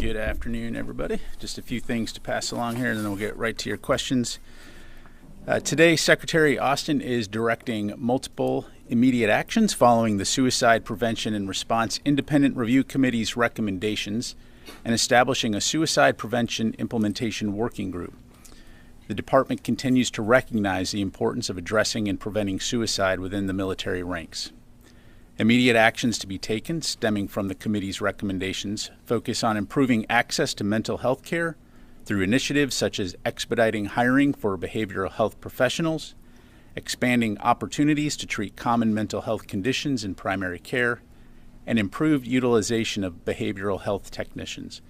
Good afternoon, everybody. Just a few things to pass along here, and then we'll get right to your questions. Today, Secretary Austin is directing multiple immediate actions following the Suicide Prevention and Response Independent Review Committee's recommendations and establishing a Suicide Prevention Implementation Working Group. The department continues to recognize the importance of addressing and preventing suicide within the military ranks. Immediate actions to be taken stemming from the committee's recommendations focus on improving access to mental health care through initiatives such as expediting hiring for behavioral health professionals, expanding opportunities to treat common mental health conditions in primary care, and improved utilization of behavioral health technicians.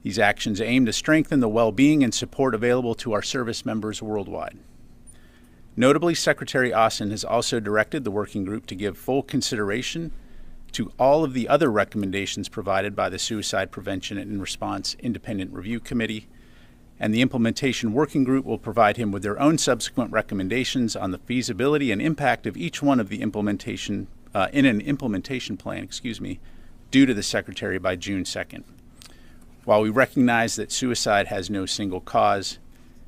These actions aim to strengthen the well-being and support available to our service members worldwide. Notably, Secretary Austin has also directed the working group to give full consideration to all of the other recommendations provided by the Suicide Prevention and Response Independent Review Committee, and the Implementation Working Group will provide him with their own subsequent recommendations on the feasibility and impact of each one of the implementation in an implementation plan, due to the Secretary by June 2nd. While we recognize that suicide has no single cause,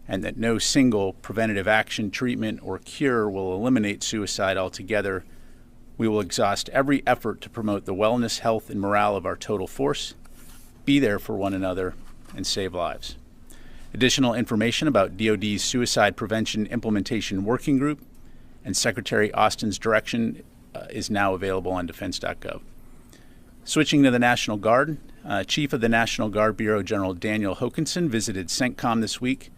and that no single preventative action, treatment, or cure will eliminate suicide altogether, we will exhaust every effort to promote the wellness, health, and morale of our total force, be there for one another, and save lives. Additional information about DoD's Suicide Prevention Implementation Working Group and Secretary Austin's direction is now available on defense.gov. Switching to the National Guard, Chief of the National Guard Bureau General Daniel Hokanson visited CENTCOM this week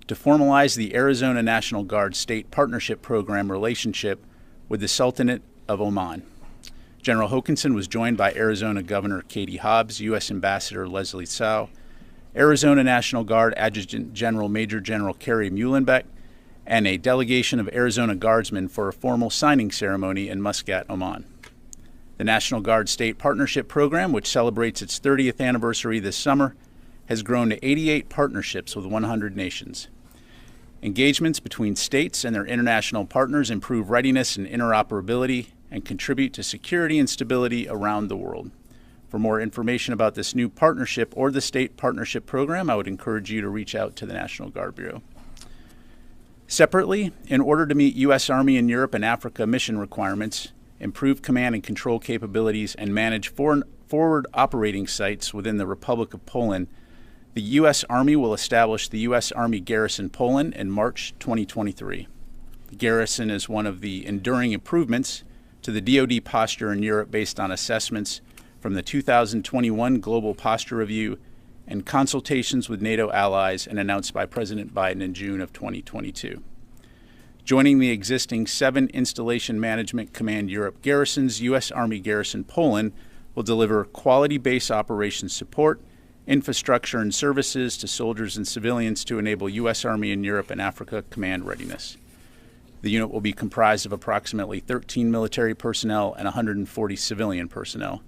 to formalize the Arizona National Guard State Partnership Program relationship with the Sultanate of Oman. General Hokanson was joined by Arizona Governor Katie Hobbs, U.S. Ambassador Leslie Tsao, Arizona National Guard Adjutant General Major General Kerry Muhlenbeck, and a delegation of Arizona Guardsmen for a formal signing ceremony in Muscat, Oman. The National Guard State Partnership Program, which celebrates its 30th anniversary this summer, has grown to 88 partnerships with 100 nations. Engagements between states and their international partners improve readiness and interoperability and contribute to security and stability around the world. For more information about this new partnership or the State Partnership Program, I would encourage you to reach out to the National Guard Bureau. Separately, in order to meet U.S. Army in Europe and Africa mission requirements, improve command and control capabilities, and manage forward operating sites within the Republic of Poland, the U.S. Army will establish the U.S. Army Garrison Poland in March 2023. The garrison is one of the enduring improvements to the DoD posture in Europe based on assessments from the 2021 Global Posture Review and consultations with NATO allies and announced by President Biden in June of 2022. Joining the existing 7 Installation Management Command Europe garrisons, U.S. Army Garrison Poland will deliver quality base operations support, infrastructure and services to soldiers and civilians to enable U.S. Army in Europe and Africa command readiness. The unit will be comprised of approximately 13 military personnel and 140 civilian personnel.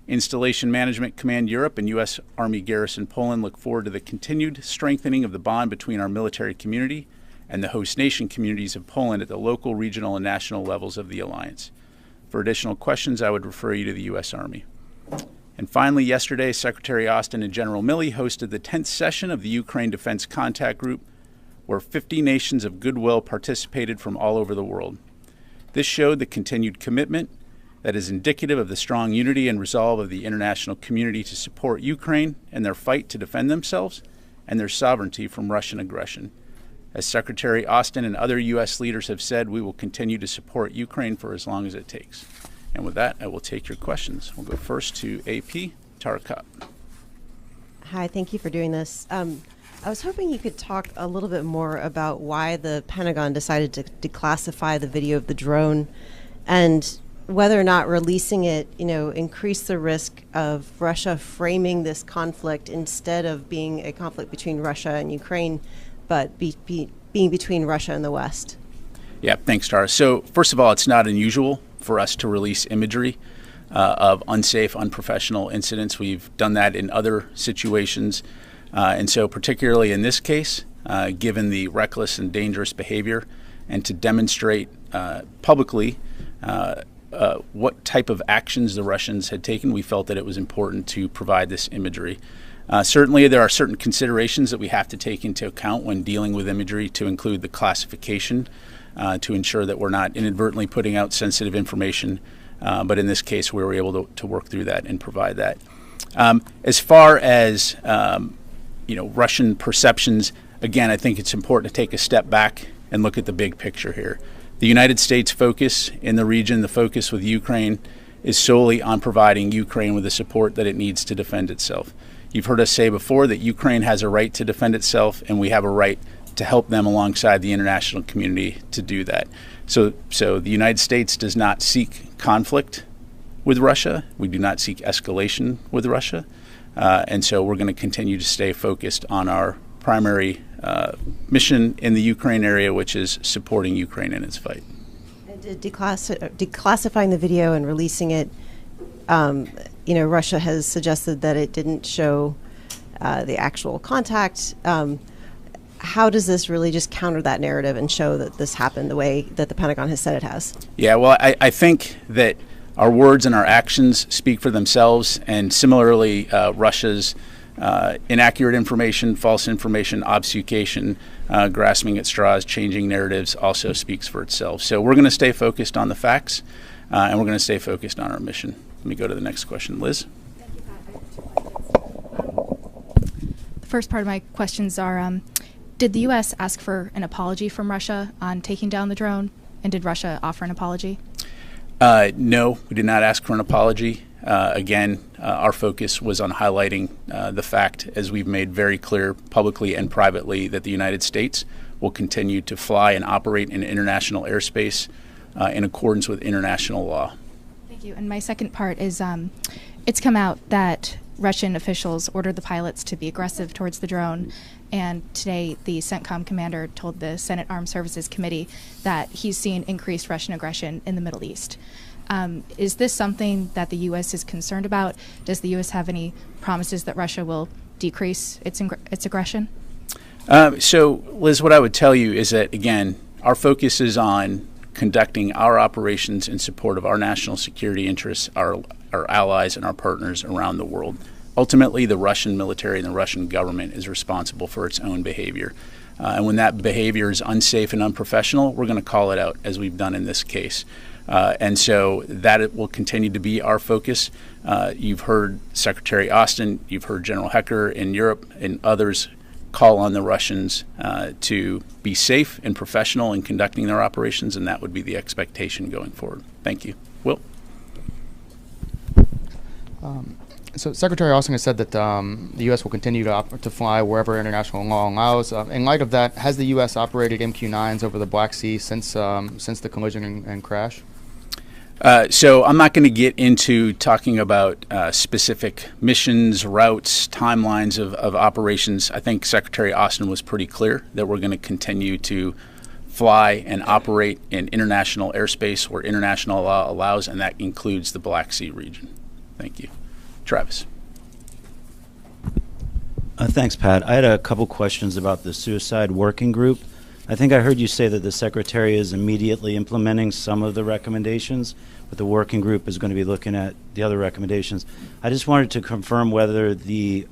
Installation Management Command Europe and U.S. Army Garrison Poland look forward to the continued strengthening of the bond between our military community and the host nation communities of Poland at the local, regional, and national levels of the alliance. For additional questions, I would refer you to the U.S. Army. And finally, yesterday, Secretary Austin and General Milley hosted the 10th session of the Ukraine Defense Contact Group, where 50 nations of goodwill participated from all over the world. This showed the continued commitment that is indicative of the strong unity and resolve of the international community to support Ukraine in their fight to defend themselves and their sovereignty from Russian aggression. As Secretary Austin and other U.S. leaders have said, we will continue to support Ukraine for as long as it takes. And with that, I will take your questions. We'll go first to AP Tarakat. Hi, thank you for doing this. I was hoping you could talk a little bit more about why the Pentagon decided to declassify the video of the drone and whether or not releasing it, increased the risk of Russia framing this conflict instead of being a conflict between Russia and Ukraine, but being between Russia and the West. Yeah, thanks, Tara. So first of all, it's not unusual for us to release imagery of unsafe, unprofessional incidents. We've done that in other situations. And so particularly in this case, given the reckless and dangerous behavior, and to demonstrate publicly what type of actions the Russians had taken, we felt that it was important to provide this imagery. Certainly, there are certain considerations that we have to take into account when dealing with imagery, to include the classification, to ensure that we're not inadvertently putting out sensitive information. But in this case, we were able to work through that and provide that. As far as Russian perceptions, again, I think it's important to take a step back and look at the big picture here. The United States focus in the region, the focus with Ukraine, is solely on providing Ukraine with the support that it needs to defend itself. You've heard us say before that Ukraine has a right to defend itself, and we have a right to help them alongside the international community to do that. So the United States does not seek conflict with Russia. We do not seek escalation with Russia. And so we're going to continue to stay focused on our primary mission in the Ukraine area, which is supporting Ukraine in its fight. And declassifying the video and releasing it, Russia has suggested that it didn't show the actual contact. How does this really just counter that narrative and show that this happened the way that the Pentagon has said it has? Yeah, well, I think that our words and our actions speak for themselves, and similarly, Russia's inaccurate information, false information, obfuscation, grasping at straws, changing narratives also speaks for itself. So we're going to stay focused on the facts, and we're going to stay focused on our mission. Let me go to the next question. Liz? Thank you, Pat. I have 2 questions. The first part of my questions are, did the U.S. ask for an apology from Russia on taking down the drone, and did Russia offer an apology? No, we did not ask for an apology. Again, our focus was on highlighting the fact, as we've made very clear publicly and privately, that the United States will continue to fly and operate in international airspace in accordance with international law. Thank you. And my second part is, it's come out that Russian officials ordered the pilots to be aggressive towards the drone, and today the CENTCOM commander told the Senate Armed Services Committee that he's seen increased Russian aggression in the Middle East. Is this something that the U.S. is concerned about? Does the U.S. have any promises that Russia will decrease its aggression? So, Liz, what I would tell you is that, again, our focus is on conducting our operations in support of our national security interests, our allies, and our partners around the world. Ultimately, the Russian military and the Russian government is responsible for its own behavior. And when that behavior is unsafe and unprofessional, we're going to call it out, as we've done in this case. And so that will continue to be our focus. You've heard Secretary Austin, you've heard General Hecker in Europe, and others call on the Russians to be safe and professional in conducting their operations, and that would be the expectation going forward. Thank you. Will? So Secretary Austin has said that the U.S. will continue to fly wherever international law allows. In light of that, has the U.S. operated MQ-9s over the Black Sea since the collision and crash? So I'm not going to get into talking about specific missions, routes, timelines of operations. I think Secretary Austin was pretty clear that we're going to continue to fly and operate in international airspace where international law allows, and that includes the Black Sea region. Thank you. Travis. Thanks, Pat. I had a couple questions about the suicide working group. I think I heard you say that the Secretary is immediately implementing some of the recommendations, but the working group is going to be looking at the other recommendations. I just wanted to confirm whether the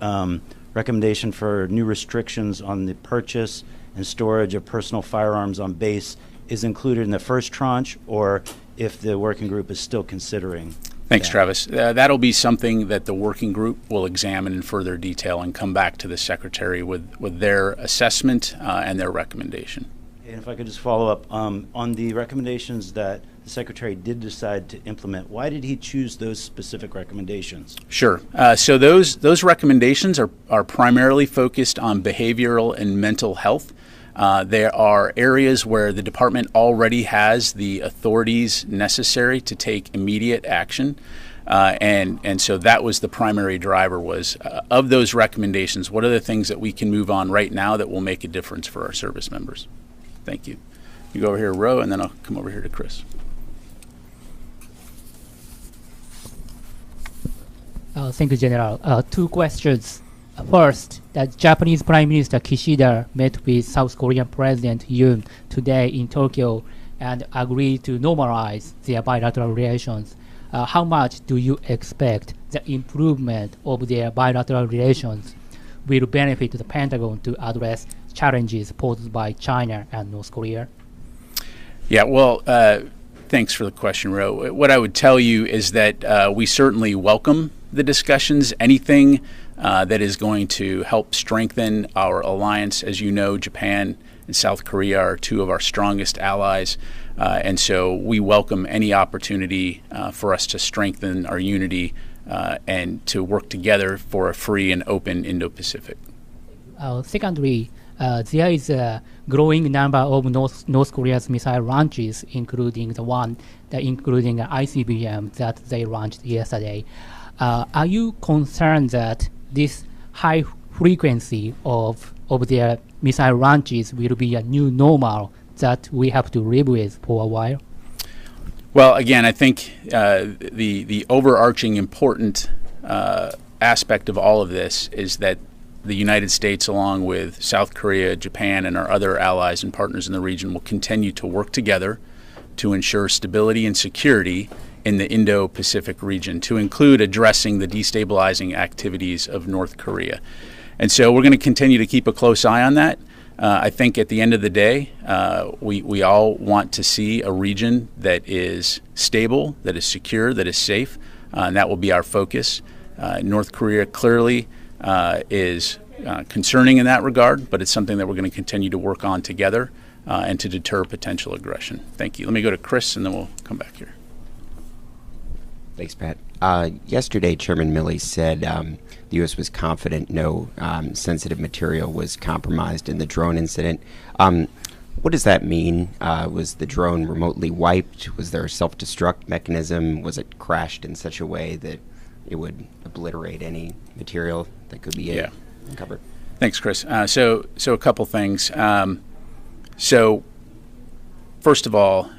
recommendation for new restrictions on the purchase and storage of personal firearms on base is included in the first tranche, or if the working group is still considering. Thanks, Travis. That'll be something that the working group will examine in further detail and come back to the Secretary with their assessment and their recommendation. And if I could just follow up, on the recommendations that the Secretary did decide to implement, why did he choose those specific recommendations? Sure. So those recommendations are primarily focused on behavioral and mental health. There are areas where the department already has the authorities necessary to take immediate action, and so that was the primary driver, was of those recommendations, what are the things that we can move on right now that will make a difference for our service members? Thank you. You go over here, Ro, and then I'll come over here to Chris. Thank you, General. 2 questions. First, the Japanese Prime Minister Kishida met with South Korean President Yoon today in Tokyo and agreed to normalize their bilateral relations. How much do you expect the improvement of their bilateral relations will benefit the Pentagon to address challenges posed by China and North Korea? Yeah, well, thanks for the question, Ro. What I would tell you is that we certainly welcome the discussions. Anything that is going to help strengthen our alliance. As you know, Japan and South Korea are two of our strongest allies. And so we welcome any opportunity for us to strengthen our unity and to work together for a free and open Indo-Pacific. Secondly, there is a growing number of North Korea's missile launches, including including ICBM that they launched yesterday. Are you concerned that this high frequency of their missile launches will be a new normal that we have to live with for a while? Well, again, I think the overarching important aspect of all of this is that the United States, along with South Korea, Japan, and our other allies and partners in the region, will continue to work together to ensure stability and security in the Indo-Pacific region, to include addressing the destabilizing activities of North Korea. And so we're going to continue to keep a close eye on that. I think at the end of the day, we all want to see a region that is stable, that is secure, that is safe, and that will be our focus. North Korea clearly is concerning in that regard, but it's something that we're going to continue to work on together and to deter potential aggression. Thank you. Let me go to Chris, and then we'll come back here. Thanks, Pat. Yesterday, Chairman Milley said the U.S. was confident no sensitive material was compromised in the drone incident. What does that mean? Was the drone remotely wiped? Was there a self-destruct mechanism? Was it crashed in such a way that it would obliterate any material that could be uncovered? Thanks, Chris. So a couple things. So first of all,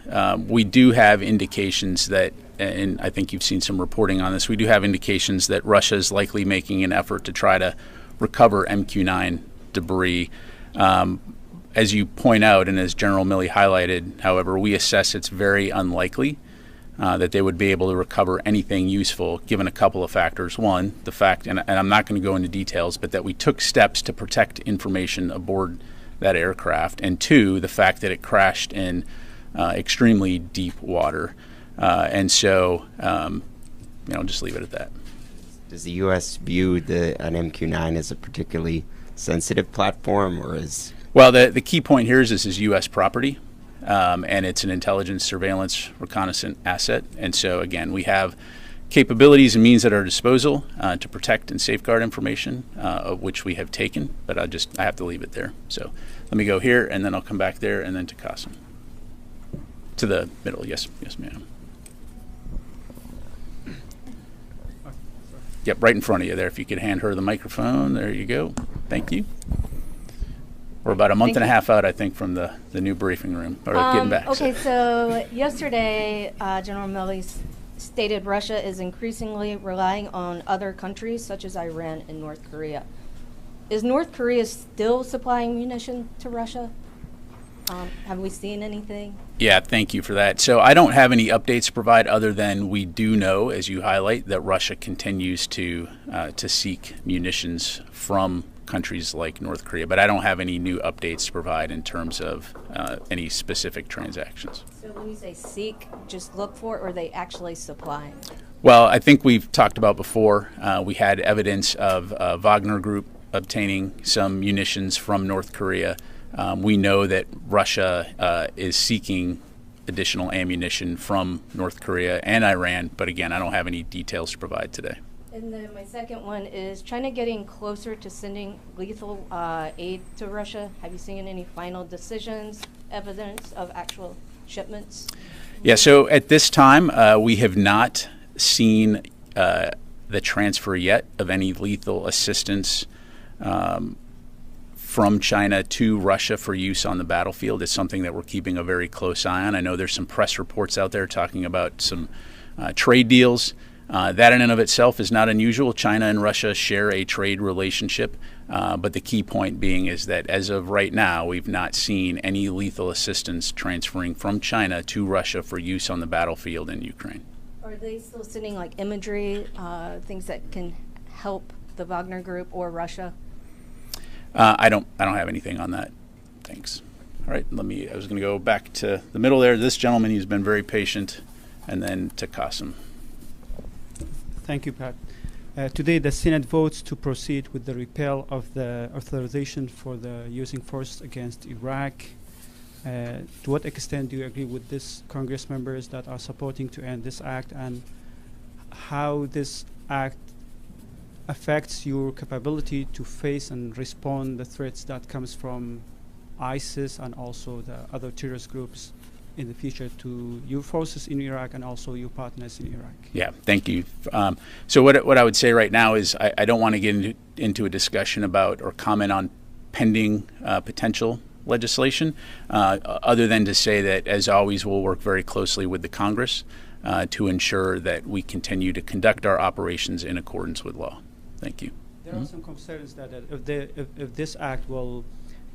we do have indications that, and I think you've seen some reporting on this, we do have indications that Russia is likely making an effort to try to recover MQ-9 debris. As you point out, and as General Milley highlighted, however, we assess it's very unlikely that they would be able to recover anything useful, given a couple of factors. One, the fact, and I'm not going to go into details, but that we took steps to protect information aboard that aircraft, and two, the fact that it crashed in extremely deep water. And so, I'll just leave it at that. Does the U.S. view an MQ-9 as a particularly sensitive platform, or is? Well, the key point here is this is U.S. property, and it's an intelligence, surveillance, reconnaissance asset. And so, again, we have capabilities and means at our disposal to protect and safeguard information, of which we have taken. But I have to leave it there. So let me go here, and then I'll come back there, and then to Qasim. To the middle, yes, ma'am. Yep, right in front of you there. If you could hand her the microphone, there you go. Thank you. We're about a month and a half out, I think, from the new briefing room, or getting back. Okay, so yesterday, General Milley stated Russia is increasingly relying on other countries, such as Iran and North Korea. Is North Korea still supplying munition to Russia? Have we seen anything? Yeah, thank you for that. So I don't have any updates to provide other than we do know, as you highlight, that Russia continues to seek munitions from countries like North Korea. But I don't have any new updates to provide in terms of any specific transactions. So when you say seek, just look for, or are they actually supplying? Well, I think we've talked about before. We had evidence of Wagner Group obtaining some munitions from North Korea. We know that Russia is seeking additional ammunition from North Korea and Iran, but again, I don't have any details to provide today. And then my second one is China getting closer to sending lethal aid to Russia. Have you seen any final decisions, evidence of actual shipments? Yeah, so at this time, we have not seen the transfer yet of any lethal assistance from China to Russia for use on the battlefield. It's something that we're keeping a very close eye on. I know there's some press reports out there talking about some trade deals. That in and of itself is not unusual. China and Russia share a trade relationship, but the key point being is that as of right now, we've not seen any lethal assistance transferring from China to Russia for use on the battlefield in Ukraine. Are they still sending like imagery, things that can help the Wagner Group or Russia? I don't have anything on that. Thanks. All right, I was going to go back to the middle there. This gentleman, he's been very patient, and then to Qasim. Thank you, Pat. Today, the Senate votes to proceed with the repeal of the authorization for the using force against Iraq. To what extent do you agree with this Congress members that are supporting to end this act, and how this act affects your capability to face and respond the threats that comes from ISIS and also the other terrorist groups in the future to your forces in Iraq and also your partners in Iraq? Yeah, thank you. So what I would say right now is I don't want to get into a discussion about or comment on pending potential legislation, other than to say that, as always, we'll work very closely with the Congress to ensure that we continue to conduct our operations in accordance with law. Thank you. There are some concerns that if this act will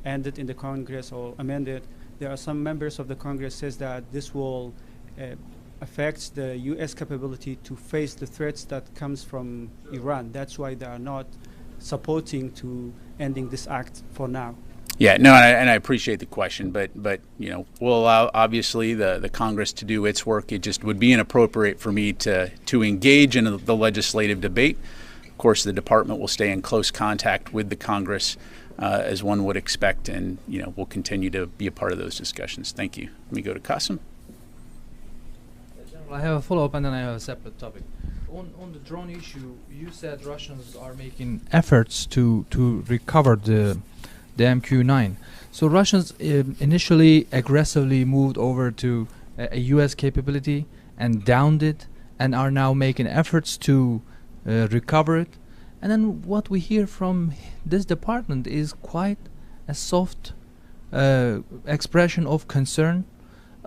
end it in the Congress or amend it, there are some members of the Congress says that this will affect the U.S. capability to face the threats that comes from Iran. That's why they are not supporting to ending this act for now. Yeah, no, and I appreciate the question, but we'll allow obviously the Congress to do its work. It just would be inappropriate for me to engage in the legislative debate. Of course, the department will stay in close contact with the Congress, as one would expect, and we'll continue to be a part of those discussions. Thank you. Let me go to Qasim. General, I have a follow-up and then I have a separate topic. On the drone issue, you said Russians are making efforts to recover the MQ-9. So Russians initially aggressively moved over to a U.S. capability and downed it, and are now making efforts to recover it. And then what we hear from this department is quite a soft expression of concern.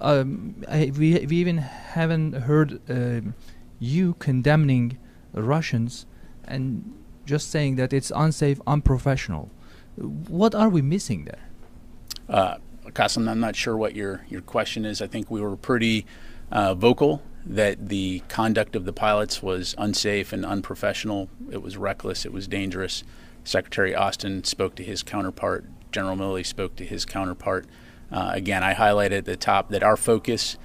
We even haven't heard you condemning Russians and just saying that it's unsafe, unprofessional. What are we missing there? Qasim, I'm not sure what your question is. I think we were pretty vocal that the conduct of the pilots was unsafe and unprofessional. It was reckless. It was dangerous. Secretary Austin spoke to his counterpart. General Milley spoke to his counterpart. Again, I highlighted at the top that our focus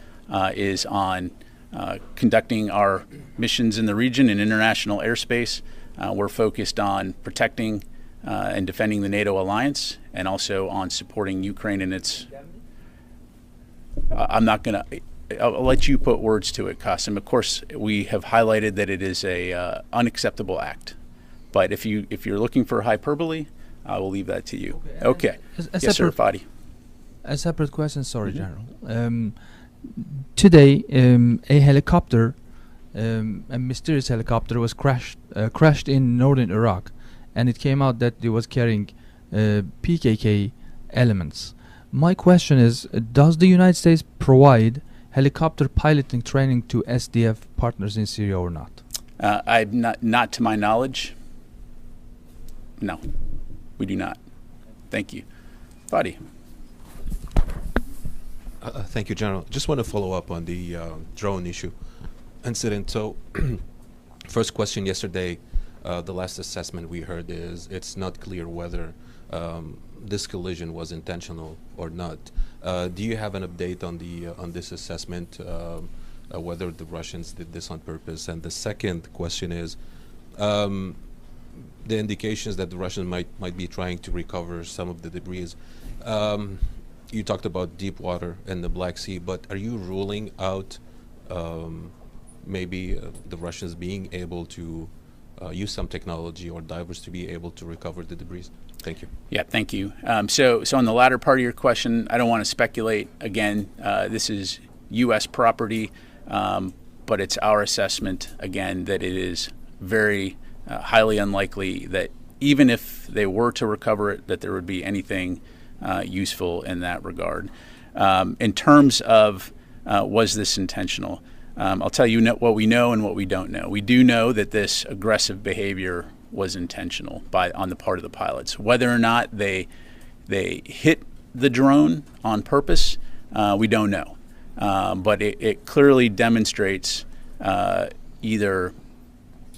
is on conducting our missions in the region in international airspace. We're focused on protecting and defending the NATO alliance, and also on supporting Ukraine in its. I'll let you put words to it, Qasim. Of course, we have highlighted that it is a unacceptable act, but if you're looking for hyperbole, I will leave that to you. Okay. Yes, sir, Fadi. A separate question, sorry, General. Today, a helicopter, a mysterious helicopter, was crashed in northern Iraq, and it came out that it was carrying PKK elements. My question is, does the United States provide helicopter piloting training to SDF partners in Syria or not? Not to my knowledge. No, we do not. Thank you. Fadi. Thank you, General. Just want to follow up on the drone issue incident. So, first question yesterday, the last assessment we heard is it's not clear whether this collision was intentional or not. Do you have an update on this assessment, whether the Russians did this on purpose? And the second question is, the indications that the Russians might be trying to recover some of the debris. You talked about deep water and the Black Sea, but are you ruling out maybe the Russians being able to use some technology or divers to be able to recover the debris? Thank you. Yeah, thank you. So on the latter part of your question, I don't want to speculate. Again, this is U.S. property, but it's our assessment, again, that it is very highly unlikely that even if they were to recover it, that there would be anything useful in that regard. In terms of was this intentional, I'll tell you what we know and what we don't know. We do know that this aggressive behavior was intentional on the part of the pilots. Whether or not they hit the drone on purpose, we don't know. But it clearly demonstrates either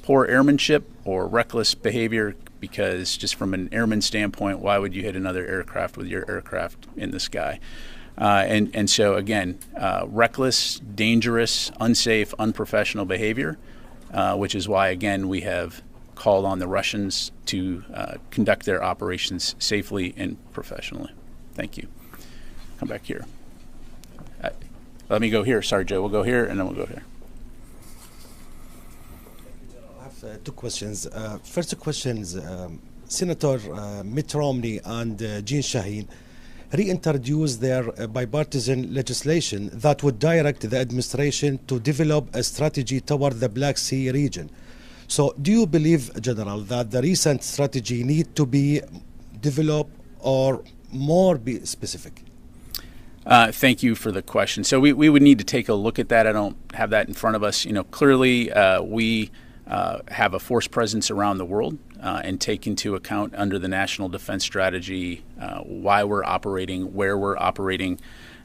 poor airmanship or reckless behavior because just from an airman standpoint, why would you hit another aircraft with your aircraft in the sky? And so again, reckless, dangerous, unsafe, unprofessional behavior, which is why again we have called on the Russians to conduct their operations safely and professionally. Thank you. Come back here. Let me go here. Sorry, Joe. We'll go here and then we'll go here. I have two questions. First question is Senator Mitt Romney and Jean Shaheen reintroduced their bipartisan legislation that would direct the administration to develop a strategy toward the Black Sea region. So do you believe, General, that the recent strategy need to be developed or more be specific? Thank you for the question. So we would need to take a look at that. I don't have that in front of us. Clearly we have a force presence around the world and take into account under the National Defense Strategy why we're operating, where we're operating.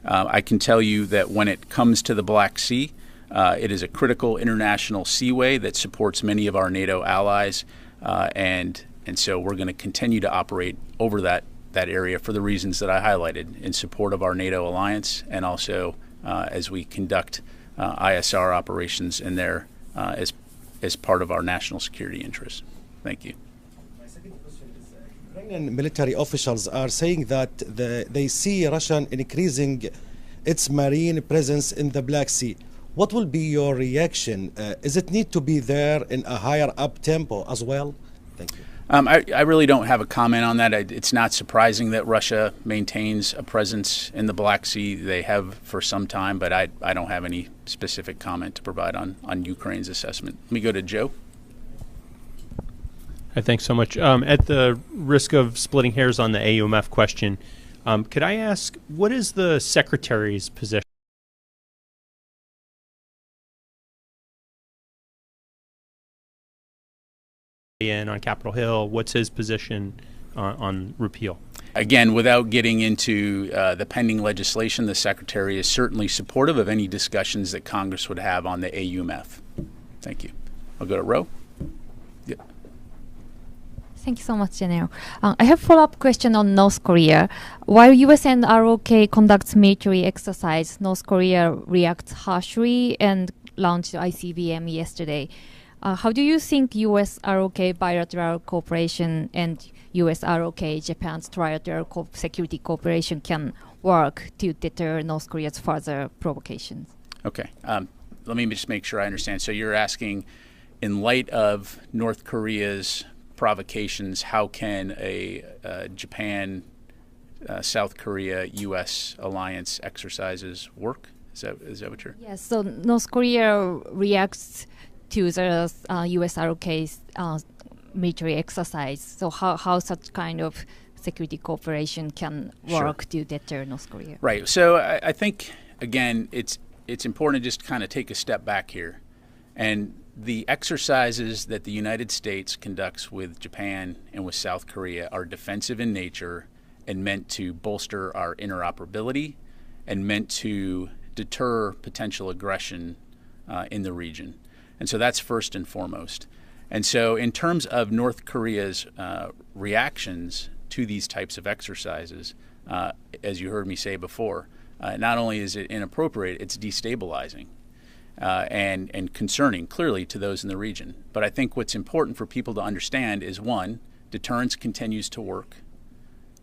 I can tell you that when it comes to the Black Sea, it is a critical international seaway that supports many of our NATO allies, and so we're going to continue to operate over that area for the reasons that I highlighted in support of our NATO alliance, and also as we conduct ISR operations in there as part of our national security interests. Thank you. My second question is, Ukrainian military officials are saying that they see Russia increasing its marine presence in the Black Sea. What will be your reaction? Is it need to be there in a higher up tempo as well? Thank you. I really don't have a comment on that. It's not surprising that Russia maintains a presence in the Black Sea. They have for some time, but I don't have any specific comment to provide on Ukraine's assessment. Let me go to Joe. Hi, thanks so much. At the risk of splitting hairs on the AUMF question, could I ask, what is the Secretary's position on Capitol Hill? What's his position on repeal? Again, without getting into the pending legislation, the Secretary is certainly supportive of any discussions that Congress would have on the AUMF. Thank you. I'll go to Ro. Yeah. Thank you so much, General. I have a follow-up question on North Korea. While U.S. and ROK conducts military exercise, North Korea reacts harshly and launched ICBM yesterday. How do you think U.S. ROK bilateral cooperation and U.S. ROK Japan's trilateral security cooperation can work to deter North Korea's further provocations? Okay. Let me just make sure I understand. So you're asking, in light of North Korea's provocations, how can a Japan, South Korea, U.S. alliance exercises work? Is that what you're? Yes. So North Korea reacts to the U.S. ROK's military exercise. So how such kind of security cooperation can work to deter North Korea? Right. So I think, again, it's important to just kind of take a step back here. And the exercises that the United States conducts with Japan and with South Korea are defensive in nature and meant to bolster our interoperability and meant to deter potential aggression in the region. And so that's first and foremost. And so in terms of North Korea's reactions to these types of exercises, as you heard me say before, not only is it inappropriate, it's destabilizing and concerning, clearly, to those in the region. But I think what's important for people to understand is, one, deterrence continues to work.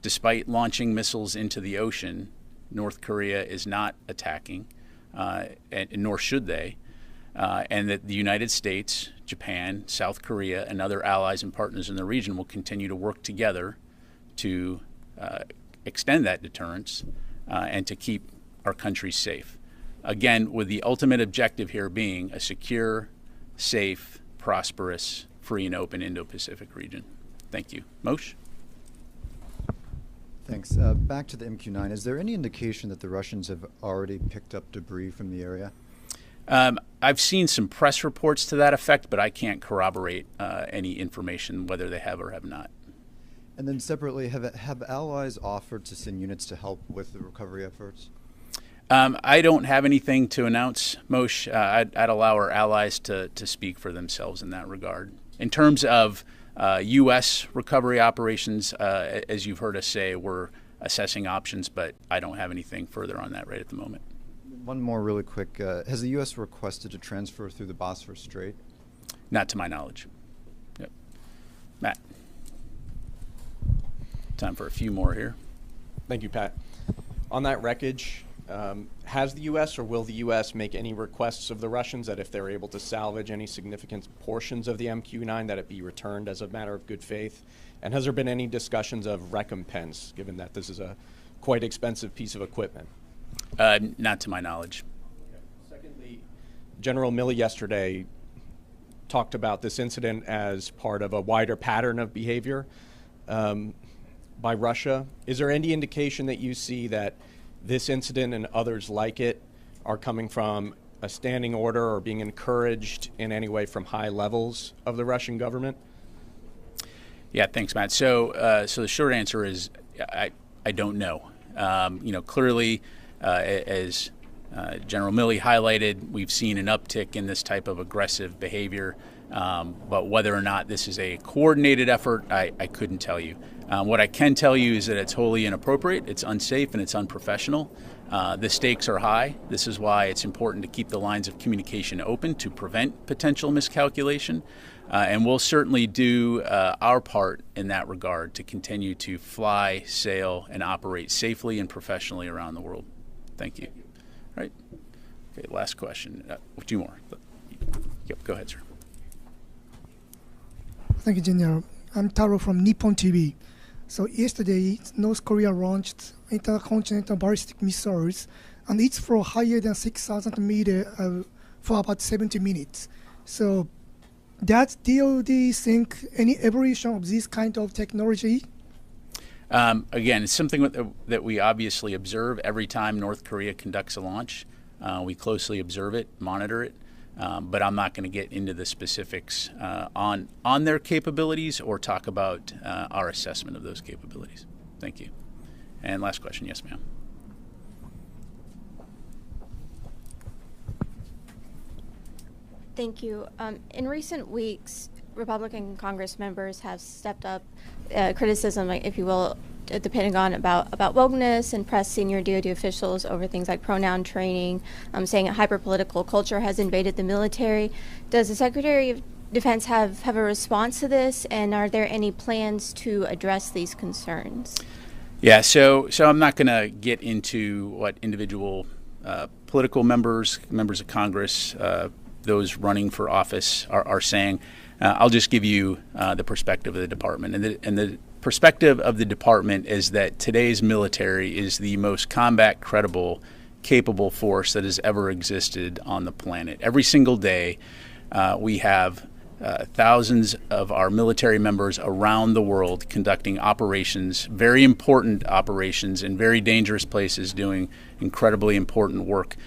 Despite launching missiles into the ocean, North Korea is not attacking, and nor should they. And that the United States, Japan, South Korea, and other allies and partners in the region will continue to work together to extend that deterrence and to keep our countries safe. Again, with the ultimate objective here being a secure, safe, prosperous, free and open Indo-Pacific region. Thank you. Moshe? Thanks. Back to the MQ-9. Is there any indication that the Russians have already picked up debris from the area? I've seen some press reports to that effect, but I can't corroborate any information whether they have or have not. And then separately, have allies offered to send units to help with the recovery efforts? I don't have anything to announce, Moshe. I'd allow our allies to speak for themselves in that regard. In terms of U.S. recovery operations, as you've heard us say, we're assessing options, but I don't have anything further on that right at the moment. One more really quick. Has the U.S. requested a transfer through the Bosphorus Strait? Not to my knowledge. Yep. Matt. Time for a few more here. Thank you, Pat. On that wreckage, has the U.S. or will the U.S. make any requests of the Russians that if they're able to salvage any significant portions of the MQ-9 that it be returned as a matter of good faith? And has there been any discussions of recompense, given that this is a quite expensive piece of equipment? Not to my knowledge. Okay. Secondly, General Milley yesterday talked about this incident as part of a wider pattern of behavior by Russia. Is there any indication that you see that this incident and others like it are coming from a standing order or being encouraged in any way from high levels of the Russian government? Yeah, thanks, Matt. So the short answer is I don't know. Clearly, as General Milley highlighted, we've seen an uptick in this type of aggressive behavior. But whether or not this is a coordinated effort, I couldn't tell you. What I can tell you is that it's wholly inappropriate, it's unsafe, and it's unprofessional. The stakes are high. This is why it's important to keep the lines of communication open to prevent potential miscalculation. And we'll certainly do our part in that regard to continue to fly, sail, and operate safely and professionally around the world. Thank you. All right. Okay, last question. Two more. Yep, go ahead, sir. Thank you, General. I'm Taro from Nippon TV. So yesterday, North Korea launched intercontinental ballistic missiles, and it's for higher than 6,000 meters for about 70 minutes. So does DoD think any evolution of this kind of technology? Again, it's something that we obviously observe every time North Korea conducts a launch. We closely observe it, monitor it. But I'm not going to get into the specifics on their capabilities or talk about our assessment of those capabilities. Thank you. And last question. Yes, ma'am. Thank you. In recent weeks, Republican Congress members have stepped up criticism, if you will, at the Pentagon about wokeness and pressed senior DoD officials over things like pronoun training, saying a hyper-political culture has invaded the military. Does the Secretary of Defense have a response to this, and are there any plans to address these concerns? Yeah, so I'm not going to get into what individual political members of Congress, those running for office are saying. I'll just give you the perspective of the department. And the perspective of the department is that today's military is the most combat credible, capable force that has ever existed on the planet. Every single day, we have thousands of our military members around the world conducting operations, very important operations in very dangerous places, doing incredibly important work,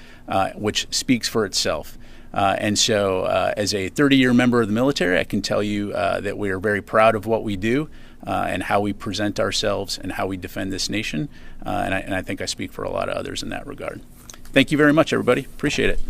which speaks for itself. And so as a 30-year member of the military, I can tell you that we are very proud of what we do and how we present ourselves and how we defend this nation. And I think I speak for a lot of others in that regard. Thank you very much, everybody. Appreciate it.